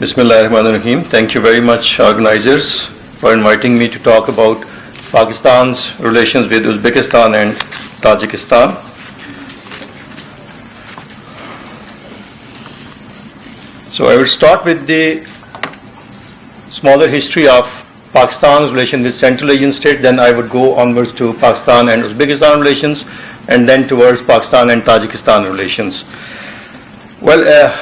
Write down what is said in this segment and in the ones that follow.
Bismillahirrahmanirrahim. Thank you very much, organizers, for inviting me to talk about Pakistan's relations with Uzbekistan and Tajikistan. So I will start with the smaller history of Pakistan's relation with Central Asian states, then I would go onwards to Pakistan and Uzbekistan relations, and then towards Pakistan and Tajikistan relations. Well,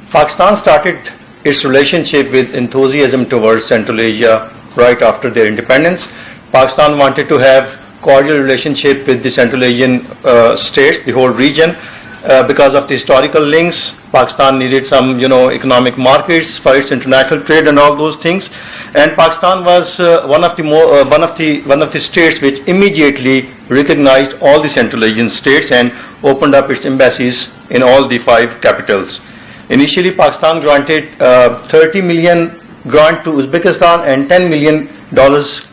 Pakistan started its relationship with enthusiasm towards Central Asia right after their independence. Pakistan wanted to have cordial relationship with the Central Asian states, the whole region, because of the historical links. Pakistan needed some, economic markets for its international trade and all those things. And Pakistan was one of the states which immediately recognized all the Central Asian states and opened up its embassies in all the 5 capitals. Initially, Pakistan granted 30 million grant to Uzbekistan and $10 million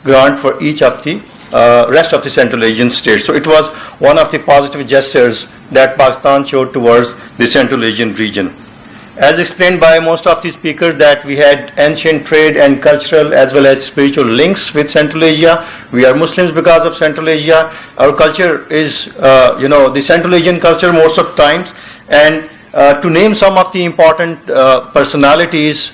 grant for each of the rest of the Central Asian states. So it was one of the positive gestures that Pakistan showed towards the Central Asian region. As explained by most of the speakers, that we had ancient trade and cultural as well as spiritual links with Central Asia. We are Muslims because of Central Asia. Our culture is, the Central Asian culture most of the times. And to name some of the important personalities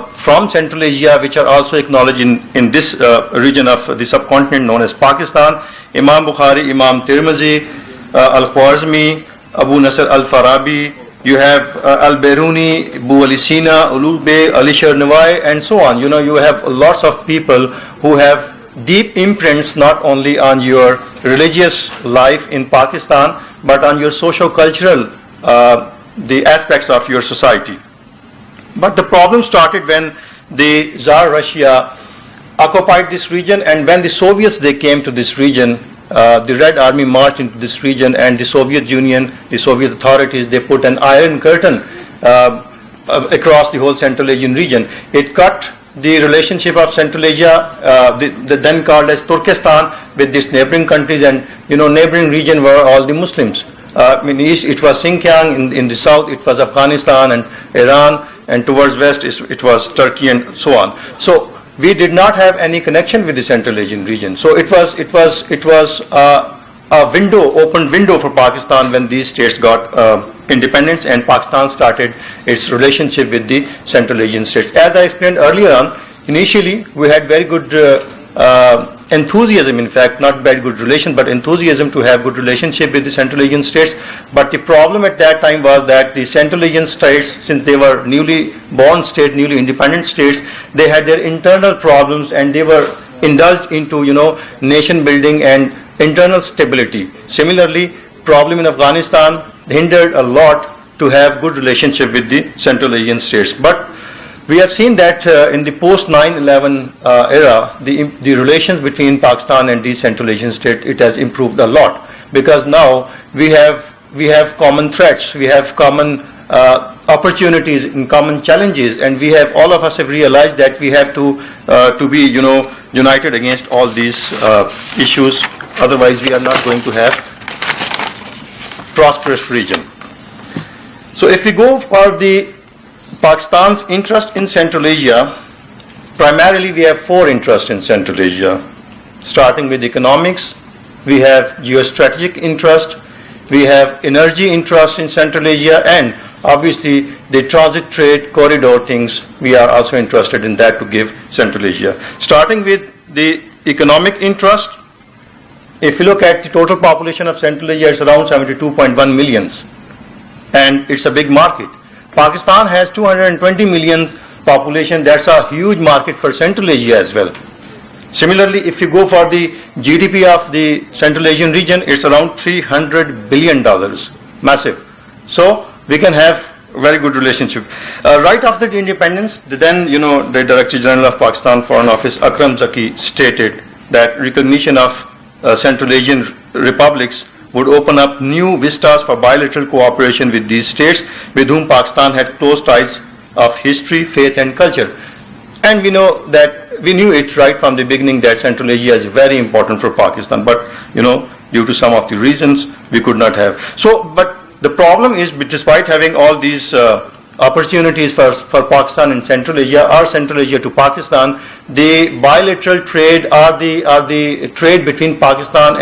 from Central Asia, which are also acknowledged in this region of the subcontinent known as Pakistan: Imam Bukhari, Imam Tirmizi, Al-Khwarizmi, Abu Nasr Al-Farabi, you have Al-Biruni, Abu Ali Sina, Ulugh Beg, Ali Shar Nawai, and so on. You have lots of people who have deep imprints not only on your religious life in Pakistan, but on your socio-cultural, the aspects of your society. But the problem started when the Tsar Russia occupied this region, and when the Soviets, they came to this region. The Red Army marched into this region, and the Soviet Union, the Soviet authorities, they put an iron curtain across the whole Central Asian region. It cut the relationship of Central Asia, the then called as Turkestan, with these neighboring countries, and neighboring region were all the Muslims. In east it was Xinjiang, in the south it was Afghanistan and Iran, and towards west it was Turkey and so on. So we did not have any connection with the Central Asian region. So it was a open window for Pakistan when these states got independence, and Pakistan started its relationship with the Central Asian states. As I explained earlier on, initially we had very good enthusiasm, in fact, not very good relation, but enthusiasm to have good relationship with the Central Asian states. But the problem at that time was that the Central Asian states, since they were newly born states, newly independent states, they had their internal problems, and they were indulged into, nation building and internal stability. Similarly, problem in Afghanistan hindered a lot to have good relationship with the Central Asian states. But we have seen that in the post 9/11 era, the relations between Pakistan and these Central Asian states, it has improved a lot, because now we have common threats, we have common opportunities and common challenges, and all of us have realized that we have to be united against all these issues. Otherwise, we are not going to have prosperous region. So if we go for the Pakistan's interest in Central Asia, primarily we have 4 interests in Central Asia. Starting with economics, we have geostrategic interest, we have energy interest in Central Asia, and obviously the transit trade corridor things, we are also interested in that to give Central Asia. Starting with the economic interest, if you look at the total population of Central Asia, it's around 72.1 millions, and it's a big market. Pakistan has 220 million population. That's a huge market for Central Asia as well. Similarly, if you go for the GDP of the Central Asian region, it's around $300 billion, massive. So we can have very good relationship. Right after the independence, the Director General of Pakistan Foreign Office, Akram Zaki, stated that recognition of Central Asian republics would open up new vistas for bilateral cooperation with these states, with whom Pakistan had close ties of history, faith, and culture. And we knew it right from the beginning that Central Asia is very important for Pakistan, but due to some of the reasons we could not have. So, but the problem is, despite having all these opportunities for Pakistan and Central Asia or Central Asia to Pakistan, the bilateral trade or the trade between Pakistan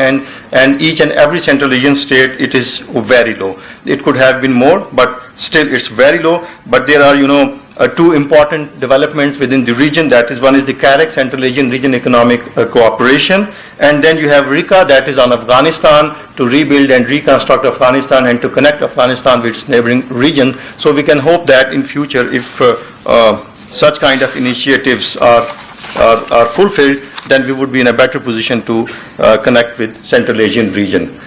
and each and every Central Asian state, it is very low. It could have been more, but still it's very low. But there are, two important developments within the region. That is, one is the CAREC, Central Asian Region Economic Cooperation, and then you have RICA, that is on Afghanistan, to rebuild and reconstruct Afghanistan and to connect Afghanistan with its neighboring region. So we can hope that in future, if such kind of initiatives are fulfilled, then we would be in a better position to connect with Central Asian region.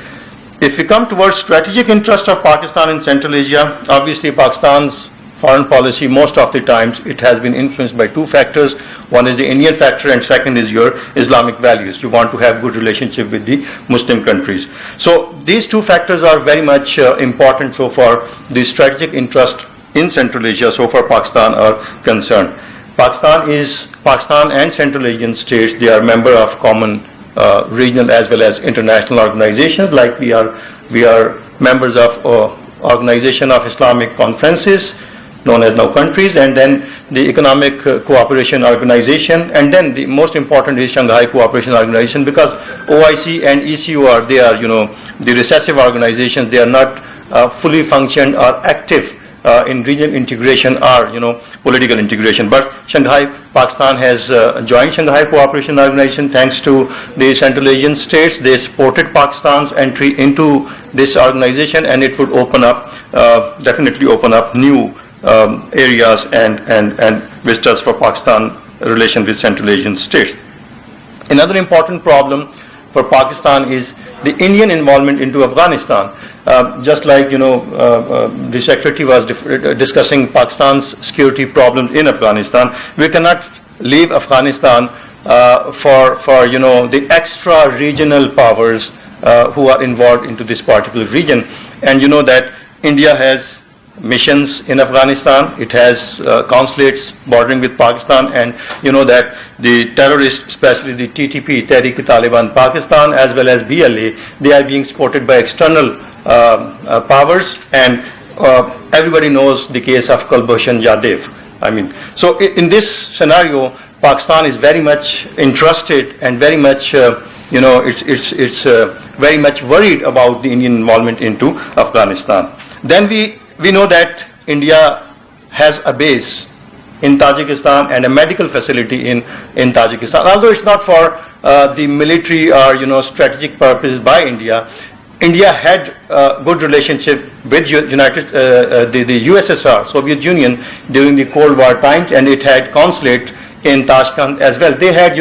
If we come towards strategic interest of Pakistan in Central Asia, obviously Pakistan's foreign policy, most of the times, it has been influenced by two factors. One is the Indian factor, and second is your Islamic values. You want to have good relationship with the Muslim countries. So these two factors are very much important so far. The strategic interest in Central Asia, so far Pakistan are concerned. Pakistan and Central Asian states, they are member of common regional as well as international organizations, like we are members of Organization of Islamic Conferences, known as now countries, and then the Economic Cooperation Organization, and then the most important is Shanghai Cooperation Organization, because OIC and ECOR, they are, the recessive organizations, they are not fully functioned or active in regional integration or, political integration. But Pakistan has joined Shanghai Cooperation Organization thanks to the Central Asian states. They supported Pakistan's entry into this organization, and it would definitely open up new areas and vistas for Pakistan relation with Central Asian states. Another important problem for Pakistan is the Indian involvement into Afghanistan. Just like the Secretary was discussing Pakistan's security problems in Afghanistan, we cannot leave Afghanistan for the extra regional powers who are involved into this particular region. And you know that India has missions in Afghanistan. It has consulates bordering with Pakistan, and you know that the terrorists, especially the TTP, Tehreek-e-Taliban Pakistan, as well as BLA, they are being supported by external powers, and everybody knows the case of Kulbhushan Yadav. So in this scenario, Pakistan is very much interested and very much, it's very much worried about the Indian involvement into Afghanistan. Then we know that India has a base in Tajikistan and a medical facility in Tajikistan. Although it's not for the military or strategic purposes by India, India had a good relationship with the USSR, Soviet Union, during the Cold War times, and it had consulate in Tashkent as well. They had,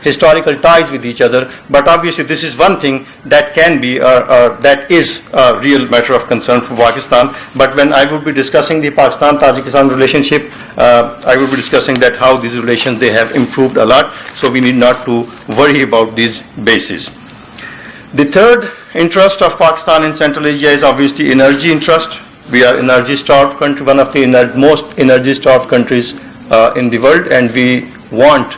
historical ties with each other, but obviously this is one thing that can be, that is a real matter of concern for Pakistan. But when I would be discussing the Pakistan-Tajikistan relationship, I would be discussing that how these relations, they have improved a lot, so we need not to worry about these bases. The third interest of Pakistan in Central Asia is obviously energy interest. We are energy-starved country, one of the most energy-starved countries in the world, and we want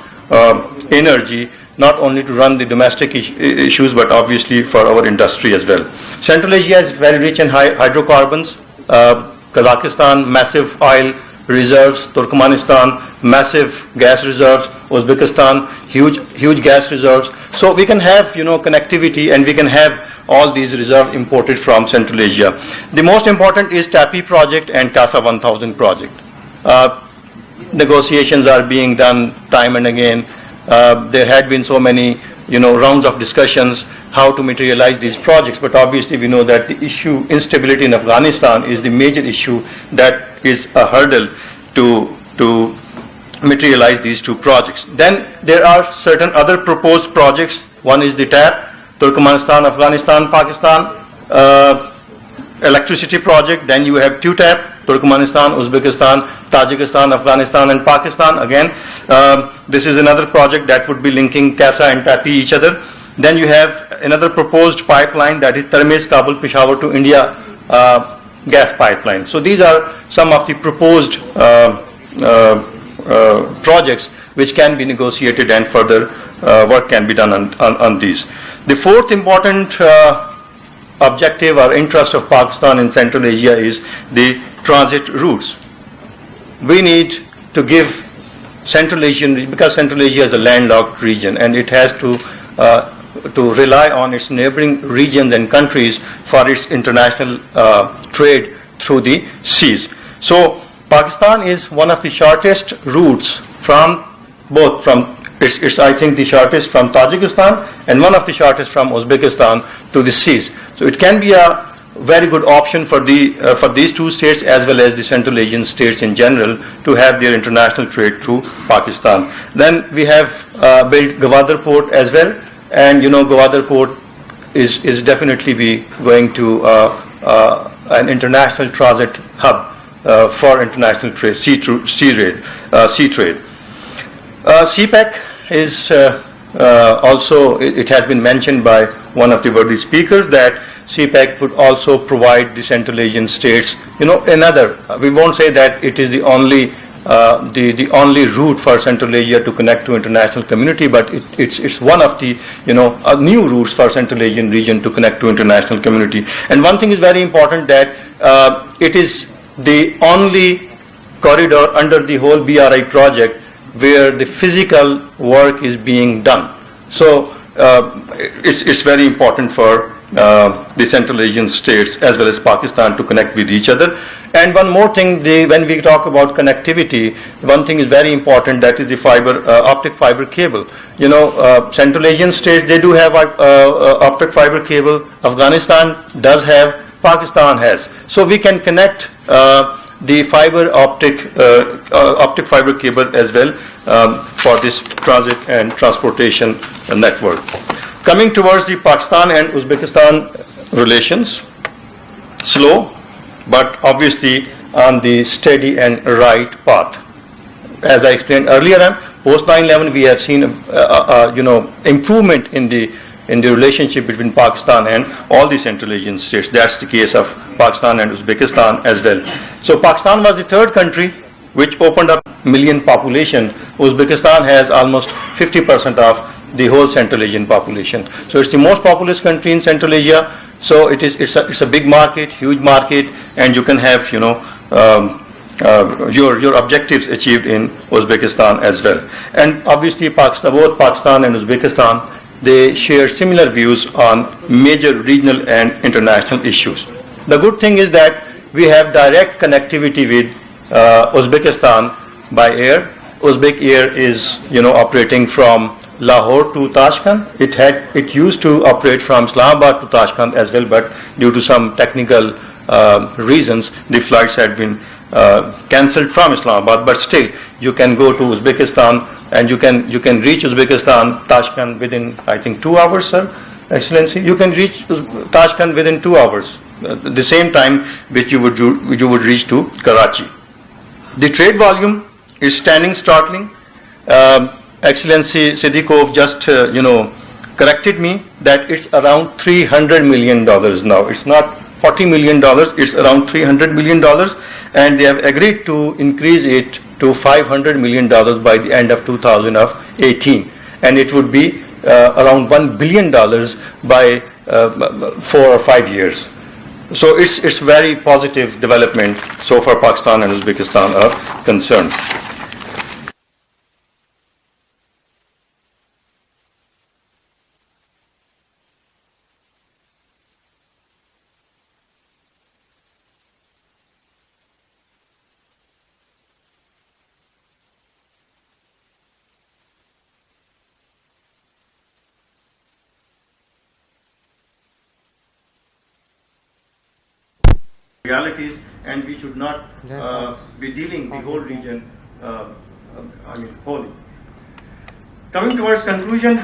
energy not only to run the domestic issues, but obviously for our industry as well. Central Asia is very rich in hydrocarbons. Kazakhstan, massive oil reserves. Turkmenistan, massive gas reserves. Uzbekistan, huge gas reserves. So we can have connectivity, and we can have all these reserves imported from Central Asia. The most important is TAPI project and CASA 1000 project. Negotiations are being done time and again. There had been so many rounds of discussions how to materialize these projects, but obviously we know that the issue, instability in Afghanistan, is the major issue that is a hurdle to materialize these two projects. Then there are certain other proposed projects. One is the TAP, Turkmenistan, Afghanistan, Pakistan electricity project. Then you have TUTAP, Turkmenistan, Uzbekistan, Tajikistan, Afghanistan, and Pakistan. Again, this is another project that would be linking CASA and TAPI each other. Then you have another proposed pipeline, that is Termez, Kabul, Peshawar to India gas pipeline. So these are some of the proposed projects which can be negotiated, and further work can be done on these. The fourth important objective or interest of Pakistan in Central Asia is the transit routes. we need to give Central Asian, because Central Asia is a landlocked region and it has to rely on its neighboring regions and countries for its international trade through the seas. So Pakistan is one of the shortest routes from both from it's I think the shortest from Tajikistan and one of the shortest from Uzbekistan to the seas. So it can be a very good option for these two states as well as the Central Asian states in general to have their international trade through Pakistan. Then we have built Gwadar port as well, and Gwadar port is definitely be going to an international transit hub for international trade, sea trade. CPEC is also, it has been mentioned by one of the worthy speakers that CPEC would also provide the Central Asian states, another. We won't say that it is the only route for Central Asia to connect to international community, but it's one of the new routes for Central Asian region to connect to international community. And one thing is very important, that it is the only corridor under the whole BRI project where the physical work is being done. So it's very important for the Central Asian states as well as Pakistan to connect with each other. And one more thing, when we talk about connectivity, one thing is very important, that is the optic fiber cable. Central Asian states, they do have optic fiber cable. Afghanistan does have, Pakistan has. So we can connect the optic fiber cable as well for this transit and transportation network. Coming towards the Pakistan and Uzbekistan relations, slow, but obviously on the steady and right path. As I explained earlier on, post 9/11, we have seen improvement in the relationship between Pakistan and all the Central Asian states. That's the case of Pakistan and Uzbekistan as well. So Pakistan was the third country which opened up million population. Uzbekistan has almost 50% of the whole Central Asian population. So it's the most populous country in Central Asia. So it's a big market, huge market, and you can have your objectives achieved in Uzbekistan as well. And obviously both Pakistan and Uzbekistan, they share similar views on major regional and international issues. The good thing is that we have direct connectivity with Uzbekistan by air. Uzbek Air is operating from Lahore to Tashkent. It used to operate from Islamabad to Tashkent as well, but due to some technical reasons, the flights had been cancelled from Islamabad. But still, you can go to Uzbekistan and you can reach Uzbekistan, Tashkent within, I think, 2 hours, sir, Excellency. You can reach Tashkent within 2 hours, the same time which you would reach to Karachi. The trade volume is standing startling. Excellency Siddiqov just corrected me that it's around $300 million now. It's not $40 million, it's around $300 million, and they have agreed to increase it to $500 million by the end of 2018, and it would be around $1 billion by 4 or 5 years. So it's very positive development so far Pakistan and Uzbekistan are concerned. Realities, and we should not be dealing the whole region wholly. Coming towards conclusion,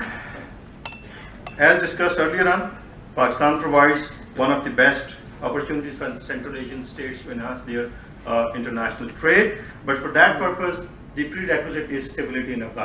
as discussed earlier on, Pakistan provides one of the best opportunities for Central Asian states to enhance their international trade, but for that purpose, the prerequisite is stability in Afghanistan.